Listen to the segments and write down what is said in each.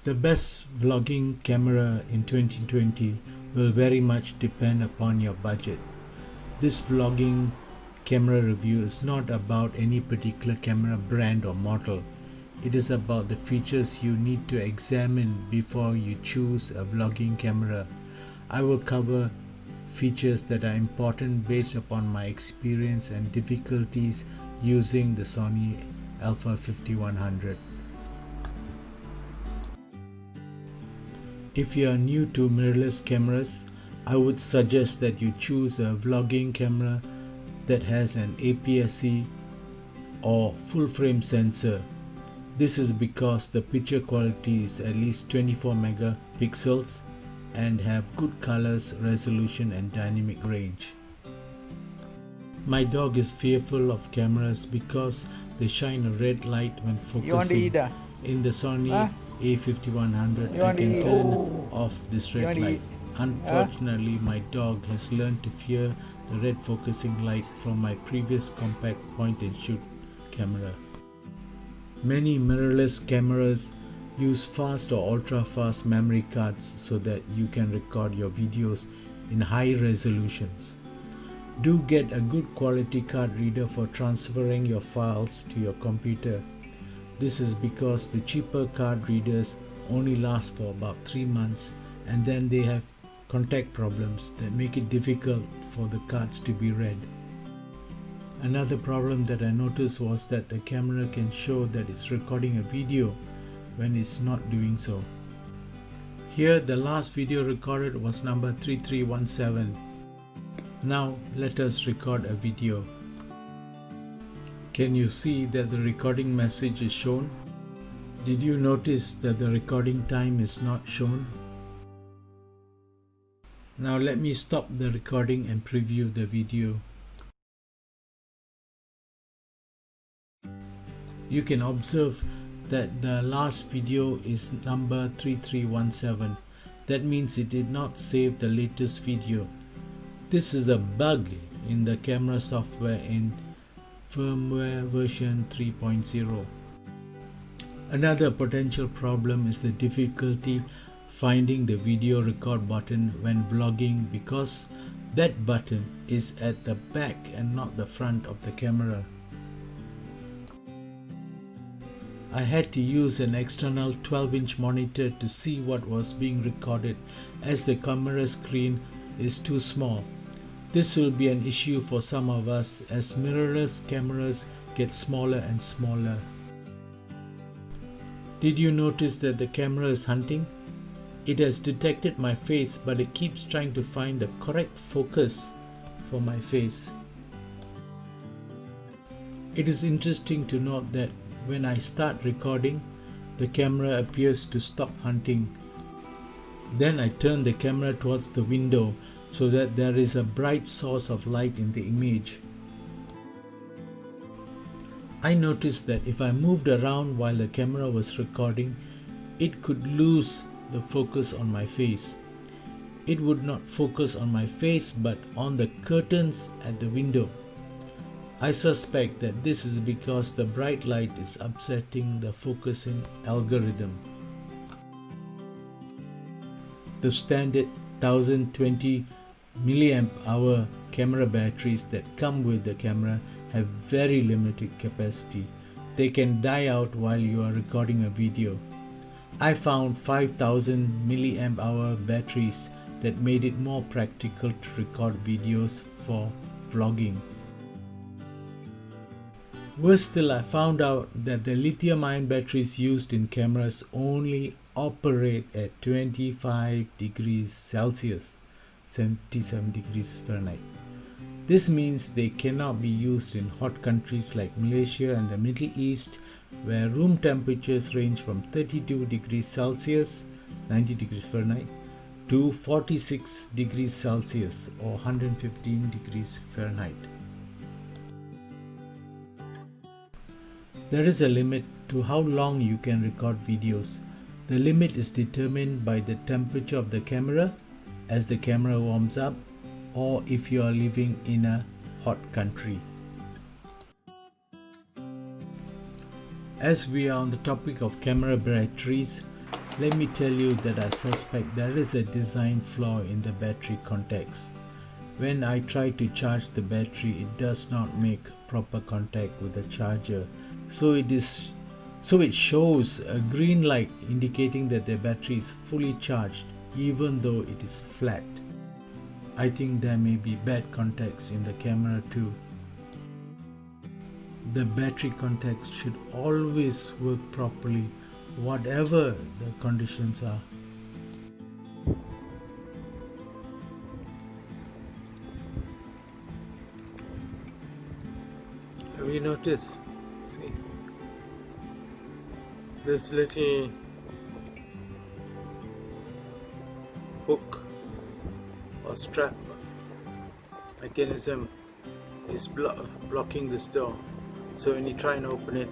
The best vlogging camera in 2020 will very much depend upon your budget. This vlogging camera review is not about any particular camera brand or model. It is about the features you need to examine before you choose a vlogging camera. I will cover features that are important based upon my experience and difficulties using the Sony a5100. If you are new to mirrorless cameras, I would suggest that you choose a vlogging camera that has an APS-C or full frame sensor. This is because the picture quality is at least 24 megapixels and have good colors, resolution and dynamic range. My dog is fearful of cameras because they shine a red light when focusing. In the Sony a5100, I can turn off this red light. Unfortunately, my dog has learned to fear the red focusing light from my previous compact point-and-shoot camera. Many mirrorless cameras use fast or ultra-fast memory cards so that you can record your videos in high resolutions. Do get a good quality card reader for transferring your files to your computer. This is because the cheaper card readers only last for about 3 months and then they have contact problems that make it difficult for the cards to be read. Another problem that I noticed was that the camera can show that it's recording a video when it's not doing so. Here the last video recorded was number 3317. Now let us record a video. Can you see that the recording message is shown? Did you notice that the recording time is not shown? Now let me stop the recording and preview the video. You can observe that the last video is number 3317. That means it did not save the latest video. This is a bug in the camera software in firmware version 3.0. Another potential problem is the difficulty finding the video record button when vlogging because that button is at the back and not the front of the camera. I had to use an external 12-inch monitor to see what was being recorded as the camera screen is too small. This will be an issue for some of us as mirrorless cameras get smaller and smaller. Did you notice that the camera is hunting? It has detected my face, but it keeps trying to find the correct focus for my face. It is interesting to note that when I start recording, the camera appears to stop hunting. Then I turn the camera towards the window so that there is a bright source of light in the image. I noticed that if I moved around while the camera was recording, it could lose the focus on my face. It would not focus on my face but on the curtains at the window. I suspect that this is because the bright light is upsetting the focusing algorithm. The standard 1020 milliamp hour camera batteries that come with the camera have very limited capacity. They can die out while you are recording a video. I found 5000 milliamp hour batteries that made it more practical to record videos for vlogging. Worse still, I found out that the lithium-ion batteries used in cameras only operate at 25 degrees Celsius, 77 degrees Fahrenheit. This means they cannot be used in hot countries like Malaysia and the Middle East, where room temperatures range from 32 degrees Celsius, 90 degrees Fahrenheit, to 46 degrees Celsius or 115 degrees Fahrenheit. There is a limit to how long you can record videos. The limit is determined by the temperature of the camera as the camera warms up, or if you are living in a hot country. As we are on the topic of camera batteries, Let me tell you that I suspect there is a design flaw in the battery contacts. When I try to charge the battery, it does not make proper contact with the charger. So it shows a green light indicating that the battery is fully charged even though it is flat. I think there may be bad contacts in the camera too. The battery contacts should always work properly, whatever the conditions are. Have you noticed? See, this little hook or strap mechanism is blocking this door. So when you try and open it,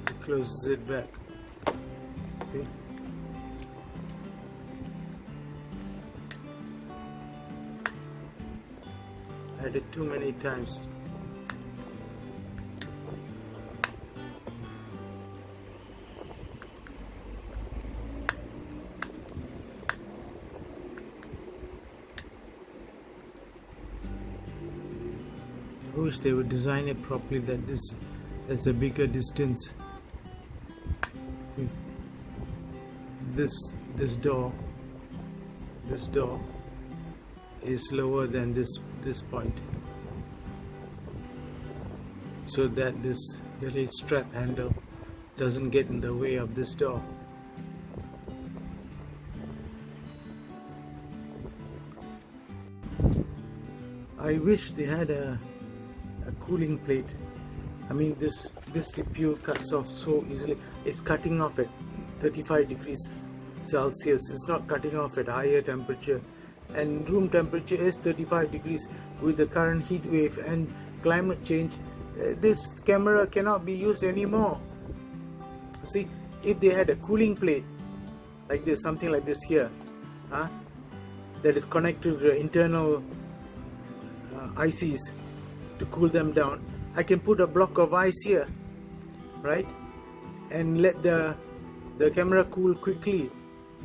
it closes it back. See? I did it too many times. I wish they would design it properly that there's a bigger distance. See, this door is lower than this point, so that this little strap handle doesn't get in the way of this door. I wish they had a cooling plate. I mean, this CPU cuts off so easily. It's cutting off at 35 degrees Celsius. It's not cutting off at higher temperature, and room temperature is 35 degrees. With the current heat wave and climate change, this camera cannot be used anymore. See, if they had a cooling plate like this, something like this here, that is connected to the internal ICs to cool them down, I can put a block of ice here, right, and let the camera cool quickly.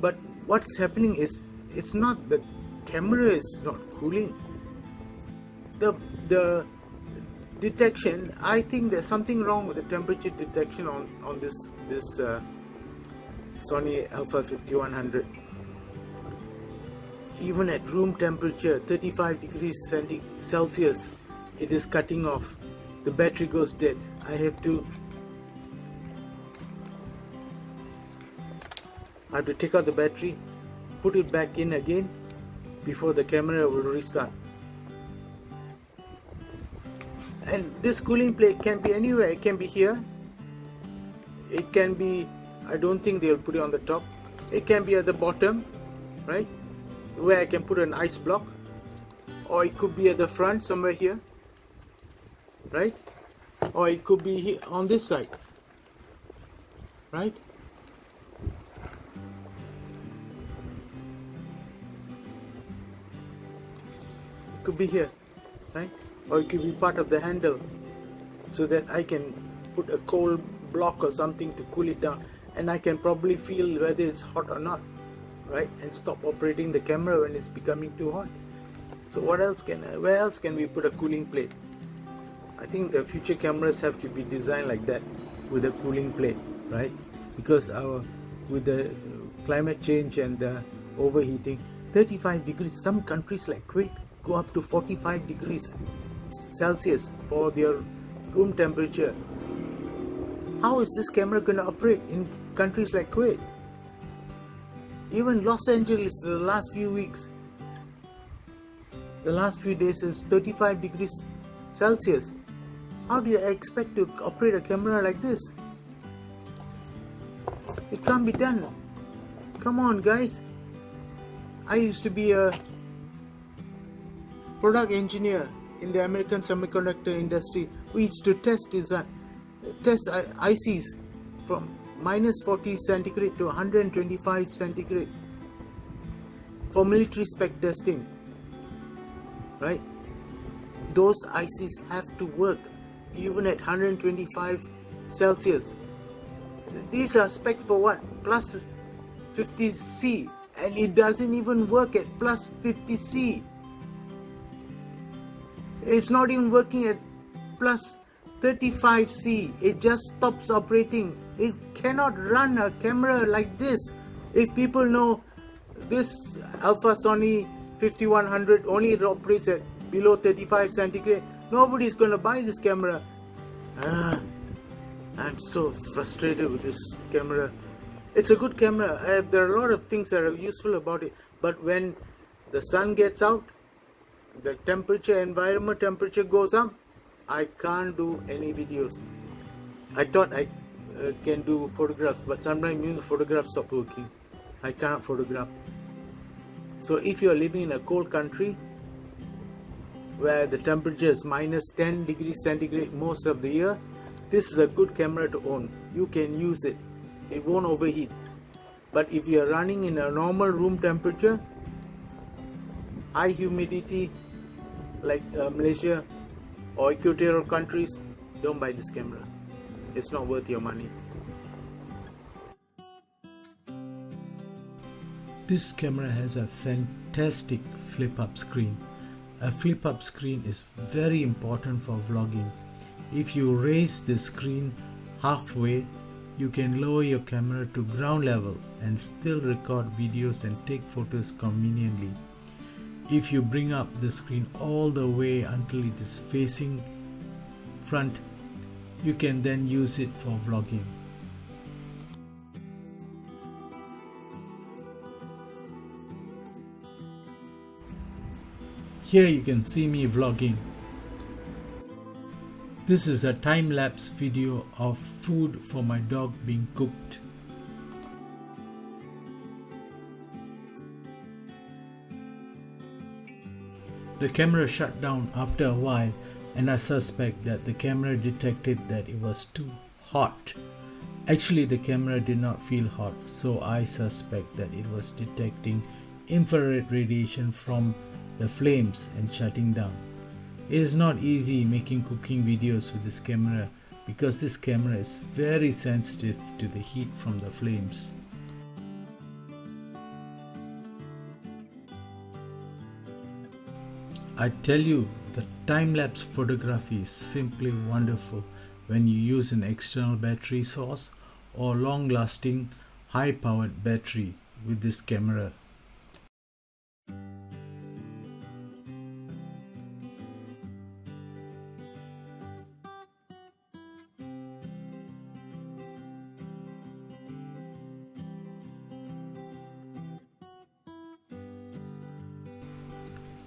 But what's happening is, it's not the camera is not cooling. The detection, I think there's something wrong with the temperature detection on this Sony a5100. Even at room temperature, 35 degrees Celsius, it is cutting off. The battery goes dead. I have to take out the battery, put it back in again before the camera will restart. And this cooling plate can be anywhere. It can be here, it can be, I don't think they'll put it on the top, it can be at the bottom, right, where I can put an ice block, or it could be at the front somewhere here, right, or it could be here on this side, right. It could be here, right, or it could be part of the handle, so that I can put a cold block or something to cool it down, and I can probably feel whether it's hot or not, right, and stop operating the camera when it's becoming too hot. So where else can we put a cooling plate? I think the future cameras have to be designed like that, with a cooling plate, right? Because with the climate change and the overheating, 35 degrees, some countries like Kuwait go up to 45 degrees Celsius for their room temperature. How is this camera going to operate in countries like Kuwait? Even Los Angeles, the last few weeks, the last few days is 35 degrees Celsius. How do you expect to operate a camera like this? It can't be done. Come on, guys. I used to be a product engineer in the American semiconductor industry. We used to test ICs from minus 40 centigrade to 125 centigrade for military spec testing, right? those ICs have to work even at 125 Celsius. These are spec for what? Plus 50C, and it doesn't even work at plus 50C. It's not even working at plus 35C. It just stops operating. It cannot run a camera like this. If people know this Alpha Sony 5100 only operates at below 35 centigrade, nobody's going to buy this camera. I'm so frustrated with this camera. It's a good camera. There are a lot of things that are useful about it, but when the sun gets out, the environment temperature goes up, I can't do any videos. I thought I can do photographs, but sometimes even the photographs stop working. I cannot photograph. So if you are living in a cold country where the temperature is minus 10 degrees centigrade most of the year, this is a good camera to own. You can use it. It won't overheat. But if you are running in a normal room temperature, high humidity like Malaysia or equatorial countries, don't buy this camera. It's not worth your money. This camera has a fantastic flip-up screen. A flip-up screen is very important for vlogging. If you raise the screen halfway, you can lower your camera to ground level and still record videos and take photos conveniently. If you bring up the screen all the way until it is facing front, you can then use it for vlogging. Here you can see me vlogging. This is a time-lapse video of food for my dog being cooked. The camera shut down after a while, and I suspect that the camera detected that it was too hot. Actually, the camera did not feel hot, so I suspect that it was detecting infrared radiation from the flames and shutting down. It is not easy making cooking videos with this camera because this camera is very sensitive to the heat from the flames. I tell you, the time-lapse photography is simply wonderful when you use an external battery source or long-lasting, high-powered battery with this camera.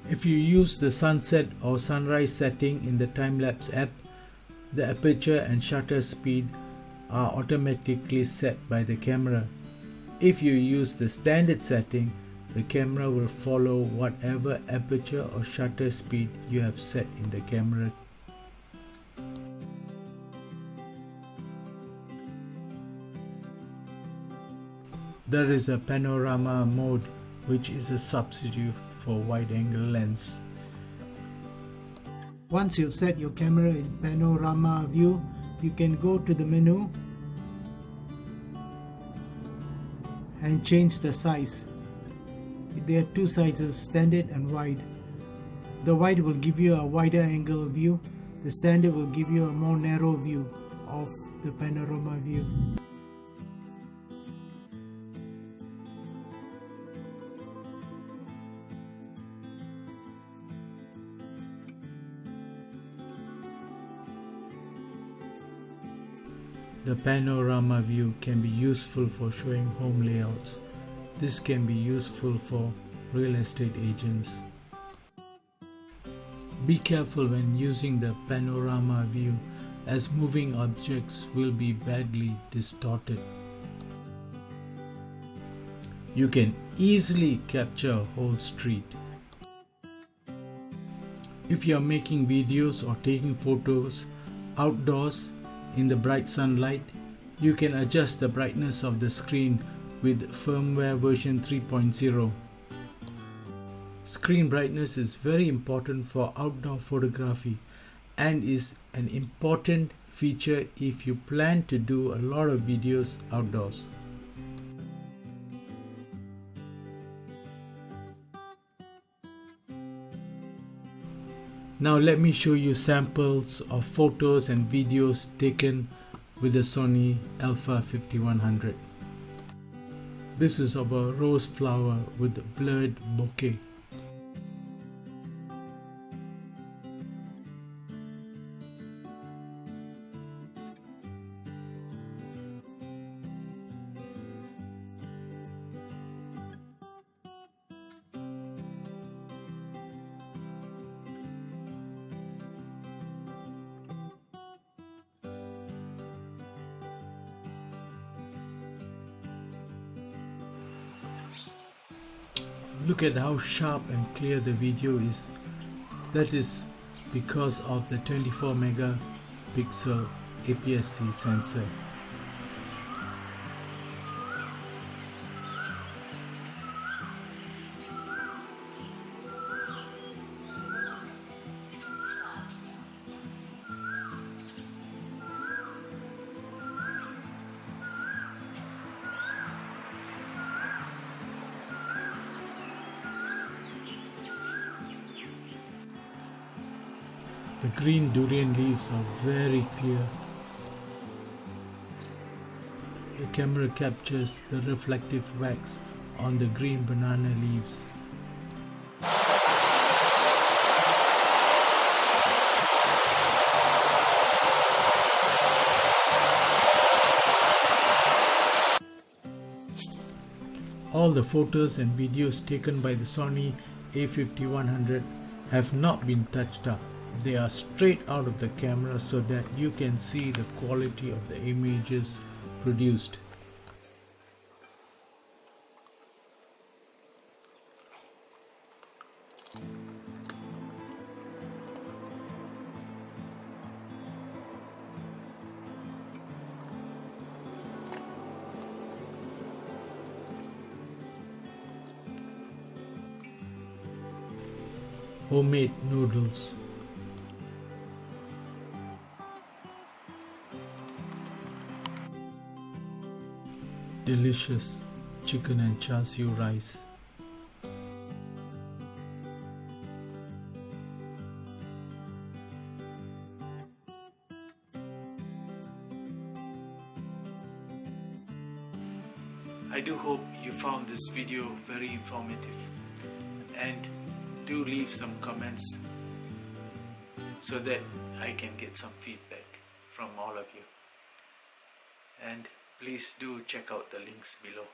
If you use the sunset or sunrise setting in the time-lapse app, the aperture and shutter speed are automatically set by the camera. If you use the standard setting, the camera will follow whatever aperture or shutter speed you have set in the camera. There is a panorama mode, which is a substitute for wide-angle lens. Once you've set your camera in panorama view, you can go to the menu and change the size. There are two sizes, standard and wide. The wide will give you a wider angle view. The standard will give you a more narrow view of the panorama view. The panorama view can be useful for showing home layouts. This can be useful for real estate agents. Be careful when using the panorama view, as moving objects will be badly distorted. You can easily capture a whole street. If you are making videos or taking photos outdoors in the bright sunlight, you can adjust the brightness of the screen with firmware version 3.0. Screen brightness is very important for outdoor photography and is an important feature if you plan to do a lot of videos outdoors. Now let me show you samples of photos and videos taken with the Sony a5100. This is of a rose flower with a blurred bouquet. Look at how sharp and clear the video is. That is because of the 24 megapixel APS-C sensor. The green durian leaves are very clear. The camera captures the reflective wax on the green banana leaves. All the photos and videos taken by the Sony a5100 have not been touched up. They are straight out of the camera so that you can see the quality of the images produced. Homemade noodles. Delicious chicken and char siu rice. I do hope you found this video very informative, and do leave some comments so that I can get some feedback from all of you. And please do check out the links below.